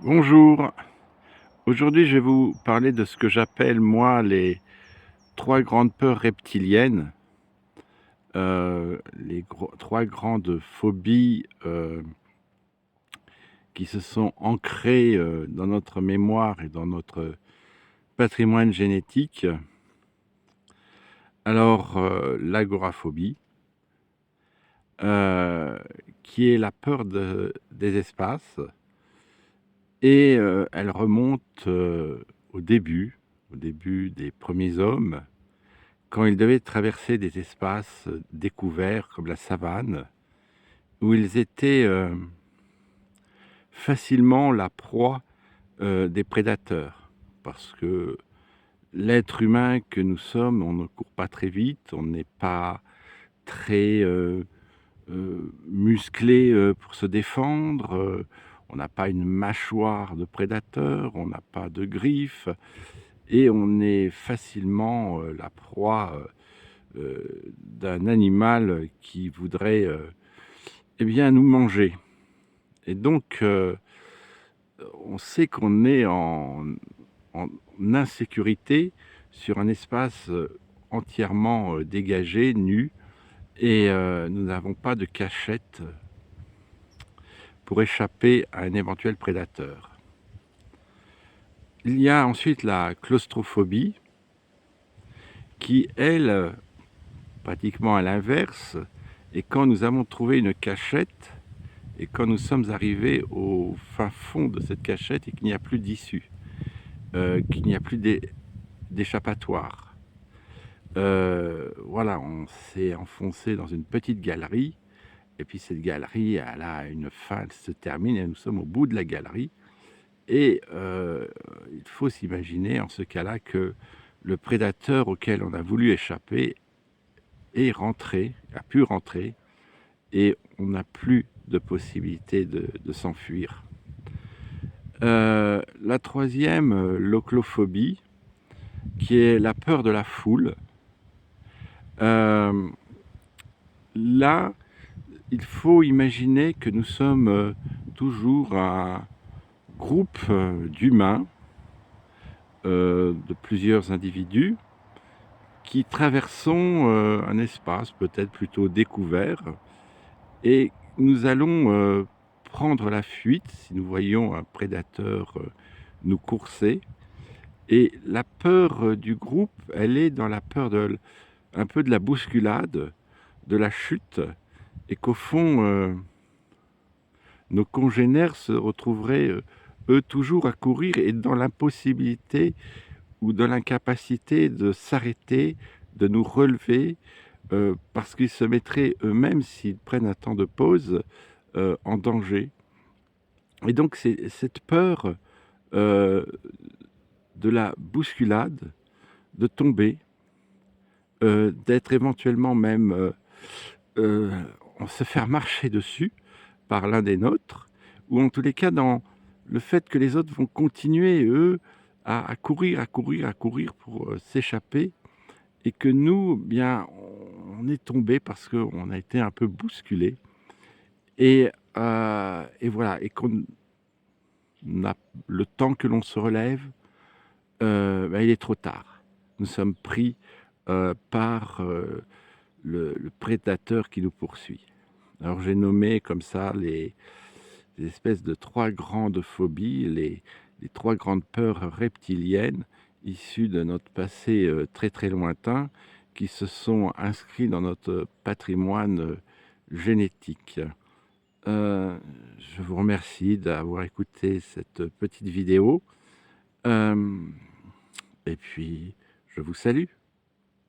Bonjour, aujourd'hui je vais vous parler de ce que j'appelle moi les trois grandes peurs reptiliennes, trois grandes phobies qui se sont ancrées dans notre mémoire et dans notre patrimoine génétique. Alors l'agoraphobie, euh, qui est la peur des espaces, et elle remonte au début des premiers hommes, quand ils devaient traverser des espaces découverts comme la savane, où ils étaient facilement la proie des prédateurs. Parce que l'être humain que nous sommes, on ne court pas très vite, on n'est pas très musclé pour se défendre, on n'a pas une mâchoire de prédateur, on n'a pas de griffes, et on est facilement la proie d'un animal qui voudrait eh bien, nous manger. Et donc, on sait qu'on est en insécurité sur un espace entièrement dégagé, nu, et nous n'avons pas de cachette pour échapper à un éventuel prédateur. Il y a ensuite la claustrophobie, qui, elle, pratiquement à l'inverse, est quand nous avons trouvé une cachette et quand nous sommes arrivés au fin fond de cette cachette et qu'il n'y a plus d'issue, qu'il n'y a plus d'échappatoire. Voilà, on s'est enfoncé dans une petite galerie, et puis cette galerie, elle a une fin, elle se termine, et nous sommes au bout de la galerie. Et il faut s'imaginer en ce cas-là que le prédateur auquel on a voulu échapper a pu rentrer, et on n'a plus de possibilité de s'enfuir. La troisième, l'oclophobie, qui est la peur de la foule. Là, il faut imaginer que nous sommes toujours un groupe d'humains, de plusieurs individus, qui traversons un espace peut-être plutôt découvert, et nous allons prendre la fuite si nous voyons un prédateur nous courser. Et la peur du groupe, elle est dans la peur un peu de la bousculade, de la chute, et qu'au fond, nos congénères se retrouveraient, eux, toujours à courir et dans l'impossibilité ou dans l'incapacité de s'arrêter, de nous relever, parce qu'ils se mettraient eux-mêmes, s'ils prennent un temps de pause, en danger. Et donc c'est cette peur de la bousculade, de tomber, d'être éventuellement même se faire marcher dessus par l'un des nôtres, ou en tous les cas dans le fait que les autres vont continuer, eux, à courir, à courir, à courir pour s'échapper, et que nous, bien, on est tombé parce qu'on a été un peu bousculé, et voilà, et qu'on a le temps que l'on se relève, ben, il est trop tard. Nous sommes pris par le prédateur qui nous poursuit. Alors j'ai nommé comme ça les espèces de trois grandes phobies, les trois grandes peurs reptiliennes issues de notre passé très très lointain, qui se sont inscrits dans notre patrimoine génétique. Euh, je vous remercie d'avoir écouté cette petite vidéo, et puis je vous salue.